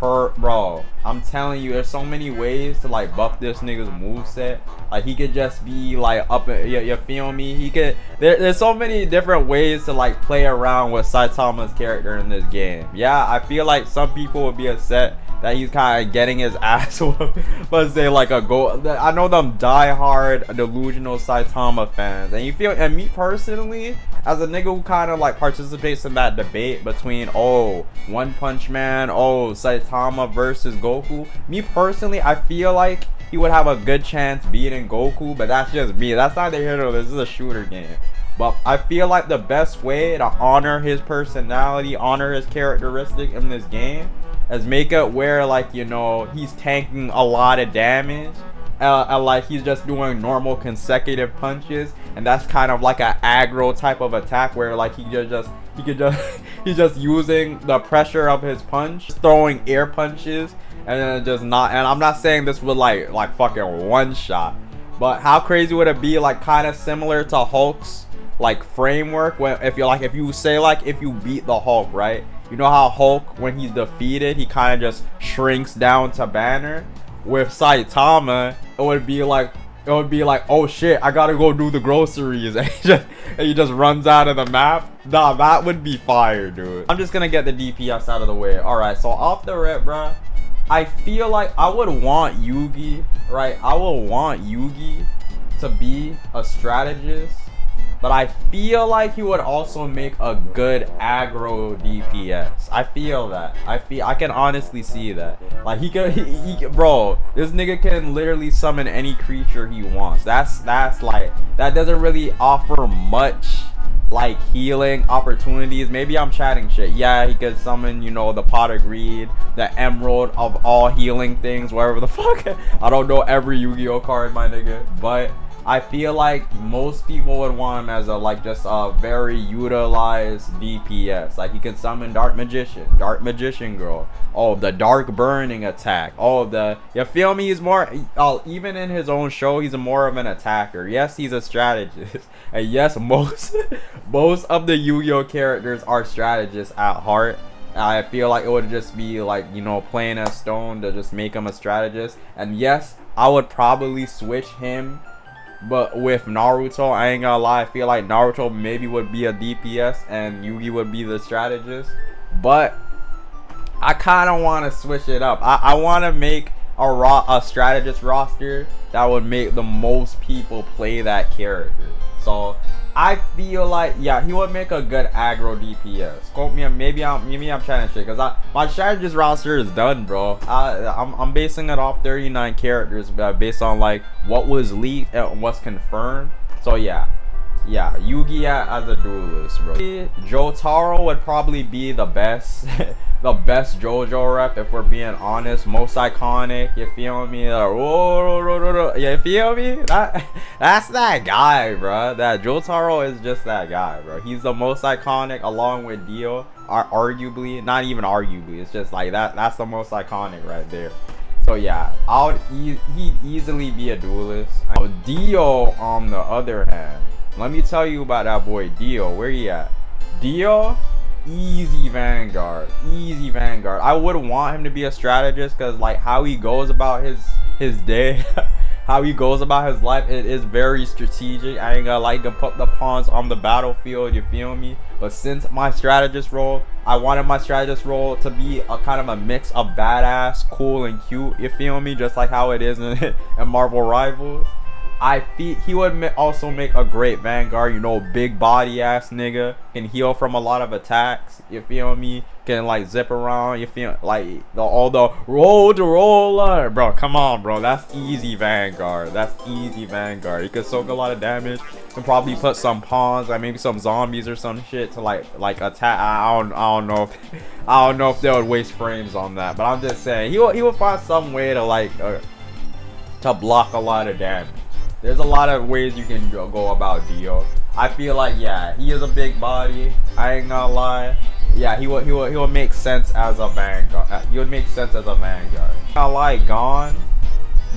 Bro, I'm telling you, there's so many ways to like buff this nigga's moveset. Like he could just be like you feel me? There's so many different ways to like play around with Saitama's character in this game. Yeah, I feel like some people would be upset that he's kind of getting his ass whooped. But say like I know them die-hard delusional Saitama fans, and me personally, as a nigga who kind of like participates in that debate between One Punch Man, Saitama versus Goku, me personally, I feel like he would have a good chance beating Goku, but that's just me. That's neither here nor there. This is a shooter game. But I feel like the best way to honor his personality, honor his characteristic in this game, is make it where, like, you know, he's tanking a lot of damage, like he's just doing normal consecutive punches, and that's kind of like an aggro type of attack where like he's just using the pressure of his punch, throwing air punches, and then just not. And I'm not saying this would like fucking one shot, but how crazy would it be, like kind of similar to Hulk's like framework, when if you beat the Hulk, right? You know how Hulk, when he's defeated, he kind of just shrinks down to Banner. With Saitama, it would be like, oh shit, I gotta go do the groceries, and he just runs out of the map. Nah, that would be fire, dude. I'm just gonna get the DPS out of the way. Alright, so off the rip, bruh, I feel like I would want Yugi, right? I would want Yugi to be a strategist, but I feel like he would also make a good aggro DPS. I feel that. I can honestly see that. Like he bro, this nigga can literally summon any creature he wants. That's like, that doesn't really offer much like healing opportunities. Maybe I'm chatting shit. Yeah, he could summon, you know, the pot of greed, the emerald of all healing things, whatever the fuck. I don't know every Yu-Gi-Oh card, my nigga, but I feel like most people would want him as a like just a very utilized DPS. Like he can summon Dark Magician Girl. Oh, the Dark Burning attack. Oh, the, you feel me? He's more, even in his own show, he's more of an attacker. Yes, he's a strategist, and yes, most of the Yu-Gi-Oh characters are strategists at heart. I feel like it would just be like, you know, playing a stone to just make him a strategist. And yes, I would probably switch him. But with Naruto, I ain't gonna lie, I feel like Naruto maybe would be a DPS and Yugi would be the strategist. But I kind of want to switch it up. I want to make a strategist roster that would make the most people play that character. So I feel like, yeah, he would make a good aggro DPS. Quote me, maybe I'm trying to shit, because my strategist roster is done, bro. I'm basing it off 39 characters based on like what was leaked and what's confirmed. So yeah, Yugi as a duelist, bro. Jotaro would probably be the best the best JoJo rep, if we're being honest. Most iconic, you feel me? You feel me? That's that guy, bro. That Jotaro is just that guy, bro. He's the most iconic along with Dio. Arguably, not even arguably, it's just like that's the most iconic right there. So yeah, he'd easily be a duelist. Dio, on the other hand, let me tell you about that boy Dio. Where he at? Dio, easy Vanguard. I would want him to be a strategist, because like how he goes about his day, how he goes about his life, it is very strategic. I ain't gonna like to put the pawns on the battlefield, you feel me? But since my strategist role, I wanted my strategist role to be a kind of a mix of badass, cool, and cute, you feel me? Just like how it is in Marvel Rivals. I feel he would also make a great Vanguard, you know, big body ass nigga, can heal from a lot of attacks, you feel me? Can like zip around, you feel like all the roller, bro. Come on, bro, that's easy Vanguard. He could soak a lot of damage and probably put some pawns, like maybe some zombies or some shit to like attack. I don't know if they would waste frames on that, but I'm just saying he would find some way to like to block a lot of damage. There's a lot of ways you can go about Dio. I feel like, yeah, he is a big body. I ain't gonna lie. Yeah, he would make sense as a Vanguard. He would make sense as a Vanguard. I like Gon,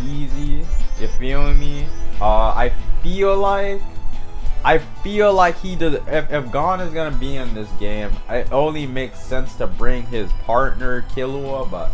easy. You feel me? I feel like he does. If Gon is gonna be in this game, it only makes sense to bring his partner Killua, but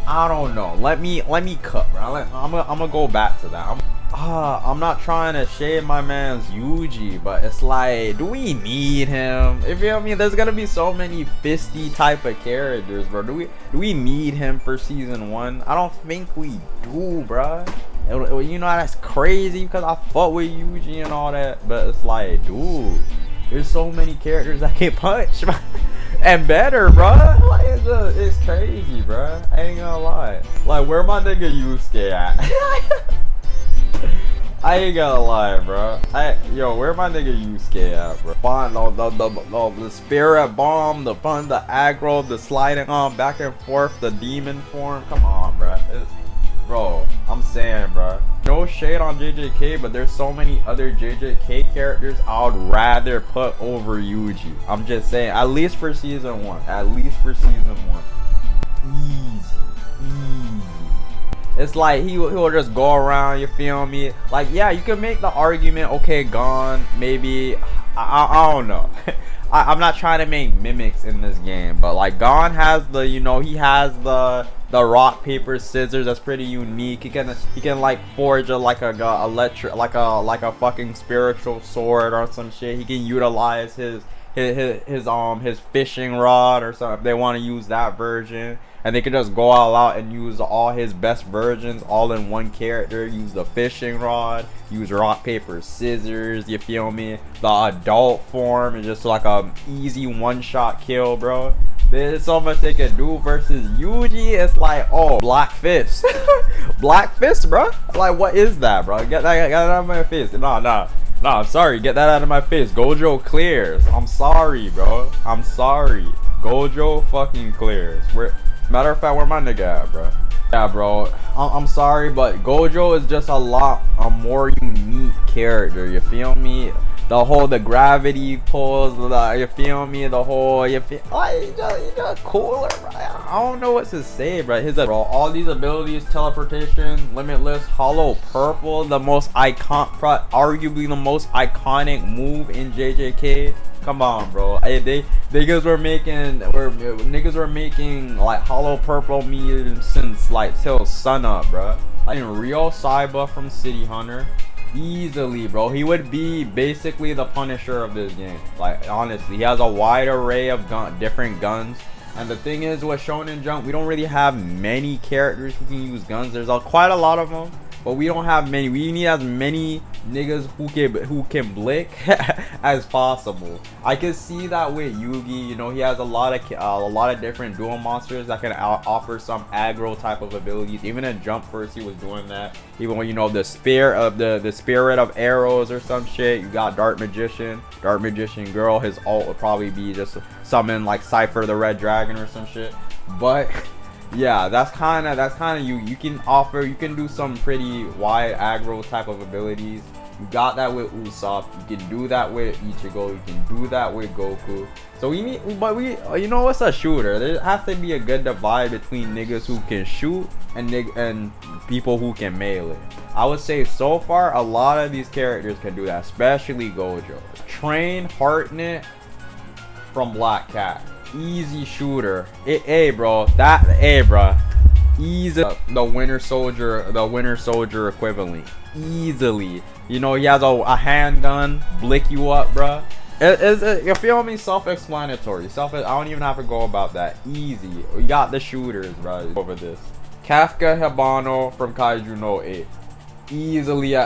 I don't know. Let me cut, bro. I'm gonna go back to that. I'm not trying to shade my man's Yuji, but it's like, do we need him? You feel me? There's gonna be so many fisty type of characters, bro. Do we need him for season 1? I don't think we do, bro. You know, that's crazy because I fuck with Yuji and all that, but it's like, dude, there's so many characters that can punch and better, bro. Like, it's crazy, bro. I ain't gonna lie. Like, where my nigga Yusuke at? I ain't gonna lie, bro. Yo, where my nigga Yusuke at, bro? Fun, the spirit bomb, the aggro, the sliding on back and forth, the demon form. Come on, bro. Bro, I'm saying, bro. No shade on JJK, but there's so many other JJK characters I would rather put over Yuji. I'm just saying, at least for season 1. Easy. It's like he'll just go around, you feel me? Like, yeah, you can make the argument, okay, Gon, maybe, I don't know. I'm not trying to make mimics in this game, but like Gon has the, you know, he has the rock paper scissors. That's pretty unique. He can like forge like a fucking spiritual sword or some shit. He can utilize his his fishing rod or something, if they want to use that version. And they could just go all out and use all his best versions all in one character. Use the fishing rod, use rock, paper, scissors, you feel me? The adult form is just like a easy one-shot kill, bro. There's so much they can do versus Yuji. It's like, oh, Black Fist. Black Fist, bro? Like, what is that, bro? Get that out of my face. Nah, I'm sorry. Get that out of my face. Gojo clears. I'm sorry, bro. I'm sorry. Gojo fucking clears. Matter of fact, where my nigga at, bro? Yeah, bro. I'm sorry, but Gojo is just a more unique character. You feel me? The gravity pulls. You feel me? You just cooler, bro. I don't know what to say, bro. All these abilities: teleportation, limitless, hollow purple, arguably the most iconic move in JJK. Come on, bro. Niggas were making like hollow purple memes since like till sunup, bro. Like in Rio Saiba from City Hunter, easily, bro. He would be basically the Punisher of this game. Like honestly, he has a wide array of different guns. And the thing is, with Shonen Jump, we don't really have many characters who can use guns. There's quite a lot of them, but we don't have many. We need as many niggas who can blick as possible. I can see that with Yugi. You know, he has a lot of different dual monsters that can offer some aggro type of abilities. Even in Jump First, he was doing that. Even when, you know, the spirit of arrows or some shit. You got Dark Magician Girl. His ult would probably be just summon like Cypher the Red Dragon or some shit. But yeah, that's kind of you can do some pretty wide aggro type of abilities. You got that with Usopp, you can do that with Ichigo, you can do that with Goku. So you know, it's a shooter. There has to be a good divide between niggas who can shoot and people who can melee. I would say so far a lot of these characters can do that, especially Gojo. Train Hartnett from Black Cat. Easy shooter. Bro. Easy. The Winter Soldier equivalent. Easily. You know, he has a handgun, blick you up, bro. You feel me? Self-explanatory. I don't even have to go about that. Easy. We got the shooters, bro. Over this. Kafka Hibano from Kaiju no 8. Easily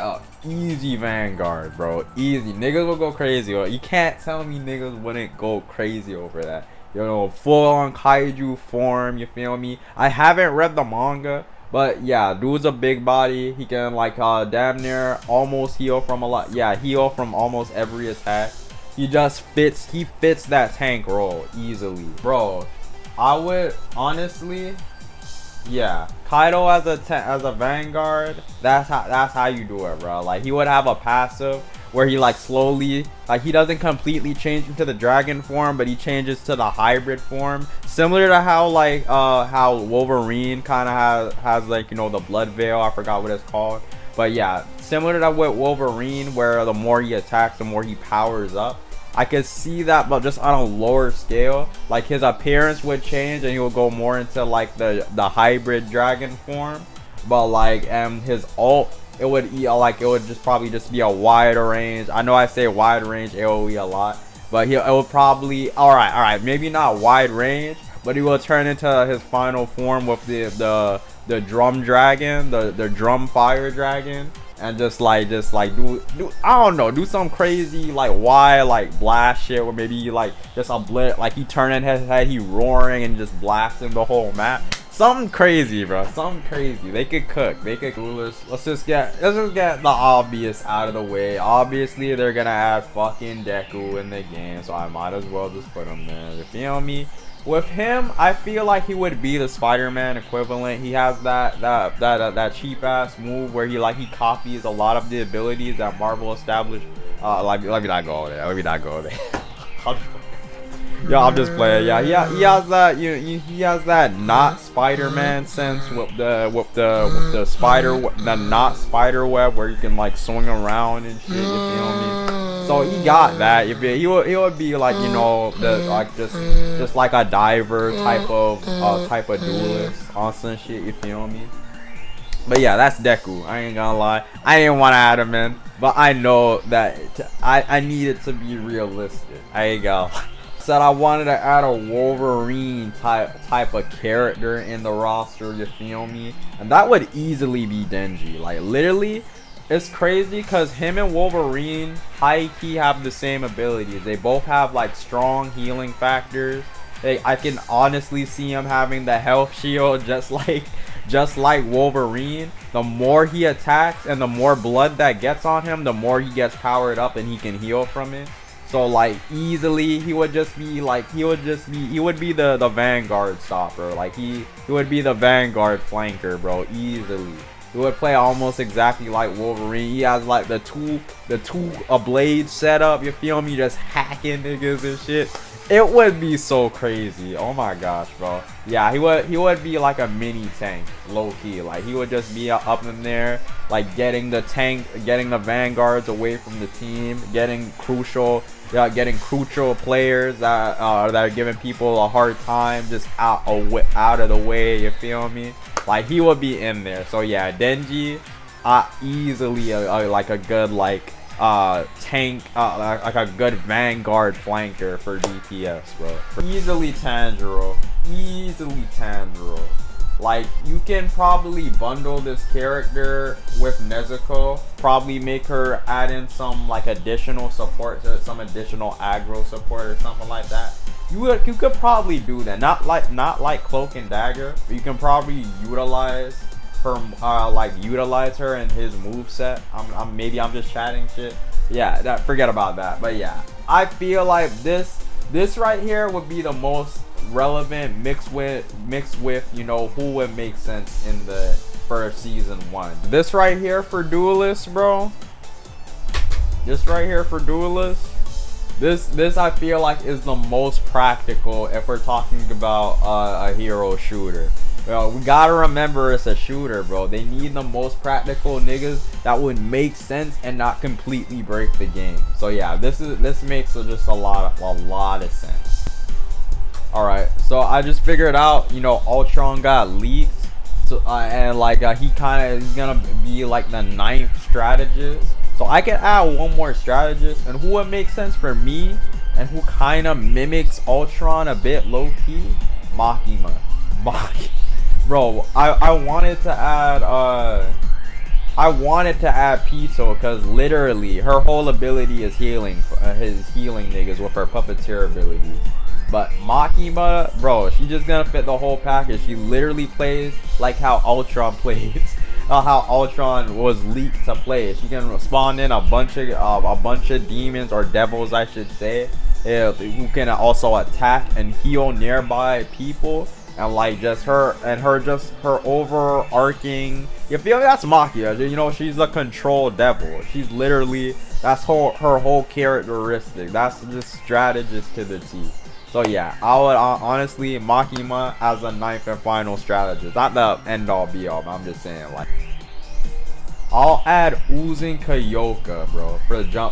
easy Vanguard, bro. Easy. Niggas will go crazy. You can't tell me niggas wouldn't go crazy over that. You know, full on kaiju form, you feel me? I haven't read the manga, but yeah, dude's a big body. He can like damn near almost heal from heal from almost every attack. He fits that tank role easily. Bro, I would honestly, yeah, Kaido as a Vanguard, that's how you do it, bro. Like, he would have a passive where he like slowly, like, he doesn't completely change into the dragon form, but he changes to the hybrid form, similar to how like how Wolverine kind of has like, you know, the blood veil. I forgot what it's called, but yeah, similar to that with Wolverine, where the more he attacks, the more he powers up. I could see that, but just on a lower scale. Like, his appearance would change and he would go more into like the hybrid dragon form, but like his ult, it would just probably just be a wider range. I know I say wide range AoE a lot, but it would probably, all right, maybe not wide range, but he will turn into his final form with the drum dragon, the drum fire dragon, and just like do I don't know, do some crazy like wild like blast shit, or maybe like just a blitz, like he turning his head, he roaring and just blasting the whole map. Something crazy, bro. Something crazy. They could cook. They could do this. Let's just get the obvious out of the way. Obviously, they're gonna add fucking Deku in the game, so I might as well just put him there. You feel me? With him, I feel like he would be the Spider-Man equivalent. He has that cheap ass move where he copies a lot of the abilities that Marvel established. Let me not go there. Let me not go there. Yo, I'm just playing. Yeah, he has that. He has that not Spider-Man sense with the not spider web where you can like swing around and shit. You feel me? So he got that. He would be like, you know, just like a diver type of duelist on some shit. You feel me? But yeah, that's Deku. I ain't gonna lie. I didn't want to add him in, but I know that I need it to be realistic. I ain't gonna lie. Said I wanted to add a Wolverine type of character in the roster, you feel me? And that would easily be Denji. Like literally, it's crazy because him and Wolverine high-key have the same abilities. They both have like strong healing factors. I can honestly see him having the health shield just like Wolverine. The more he attacks and the more blood that gets on him, the more he gets powered up and he can heal from it. So like easily he would be the Vanguard stopper. Like he would be the Vanguard flanker, bro, easily. He would play almost exactly like Wolverine. He has like the two blade setup, you feel me, just hacking niggas and shit. It would be so crazy. Oh my gosh, bro. Yeah, he would be like a mini tank, low key. Like he would just be up in there, like getting the vanguards away from the team, getting crucial players that are giving people a hard time, just out of the way. You feel me? Like he would be in there. So yeah, Denji, easily like a good tank, like a good Vanguard flanker for DPS, bro. Easily Tanjiro. Like you can probably bundle this character with Nezuko, probably make her add in some like additional support, some additional aggro support or something like that. You could probably do that. Not like Cloak and Dagger, but you can probably utilize her, utilize her in his moveset. Maybe I'm just chatting shit. Yeah, forget about that. But yeah, I feel like this right here would be the most relevant mixed with you know who would make sense in the first season 1. This right here for Duelists, bro. This right here for Duelists. This I feel like is the most practical if we're talking about a hero shooter. Well, we gotta remember it's a shooter, bro. They need the most practical niggas that would make sense and not completely break the game. So yeah, this makes just a lot of sense. All right, so I just figured out, you know, Ultron got leaked, so and like he's gonna be like the 9th strategist. So I can add one more strategist, and who would make sense for me, and who kind of mimics Ultron a bit low key, Makima. Bro, I wanted to add Piso because literally her whole ability is healing niggas with her puppeteer abilities. But Makima, bro, she's just gonna fit the whole package. She literally plays like how Ultron plays. How Ultron was leaked to play. She can spawn in a bunch of demons or devils, I should say, who can also attack and heal nearby people. And like her overarching, you feel me? That's Makia. You know, she's a control devil. She's literally, that's her whole characteristic. That's just strategist to the T. So yeah, I would honestly Makima as a 9th and final strategist. Not the end all be all, but I'm just saying, like, I'll add Uzin Kayoka, bro,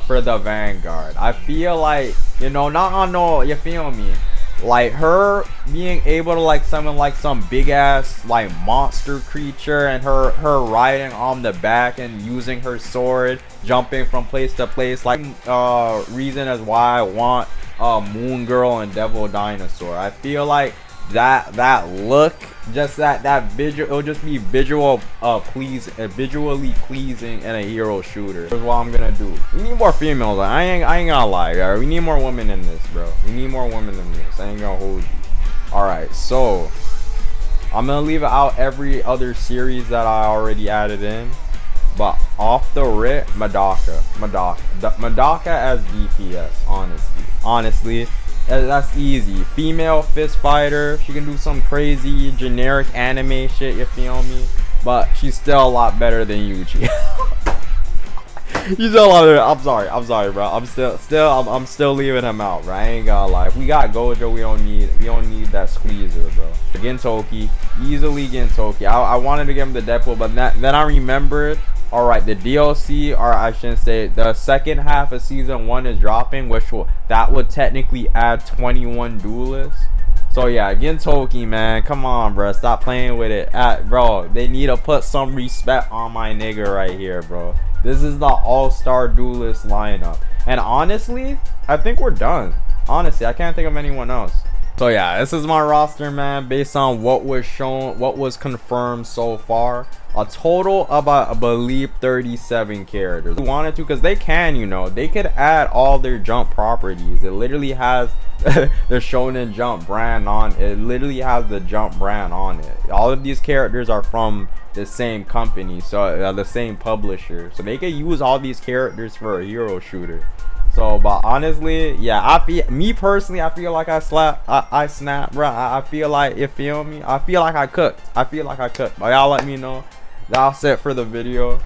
for the Vanguard. I feel like, you know, you feel me? Like her being able to like summon like some big ass like monster creature, and her riding on the back and using her sword, jumping from place to place, like reason as why I want Moon Girl and Devil Dinosaur. I feel like that look, just that visual, it'll just be visually pleasing in a hero shooter. Here's what I'm gonna do. We need more females. I ain't gonna lie, guys. We need more women in this, bro. We need more women in this. I ain't gonna hold you. Alright, so I'm gonna leave out every other series that I already added in. But off the rip, Madaka as DPS, honestly. That's easy. Female fist fighter. She can do some crazy generic anime shit, you feel me? But she's still a lot better than Yuji. She's still a lot better. I'm sorry, bro. I'm still leaving him out, bro. I ain't gonna lie. If we got Gojo, we don't need that squeezer, bro. Gintoki, easily Gintoki. I wanted to give him the Deadpool, but then I remembered. Alright, the DLC, or I shouldn't say, the second half of season 1 is dropping, that would technically add 21 duelists. So yeah, Gintoki, man, come on, bro, stop playing with it. Bro, they need to put some respect on my nigga right here, bro. This is the all-star duelist lineup, and honestly, I think we're done. Honestly, I can't think of anyone else. So yeah, this is my roster, man, based on what was shown, what was confirmed so far. A total of, I believe, 37 characters. We wanted to, because they can, you know, they could add all their Jump properties. It literally has the Shonen Jump brand on it. It literally has the Jump brand on it. All of these characters are from the same company, so the same publisher, so they can use all these characters for a hero shooter. So, but honestly, yeah, me personally, I feel like I snapped, bro. I feel like, you feel me? I feel like I cooked. But y'all let me know. That's it for the video.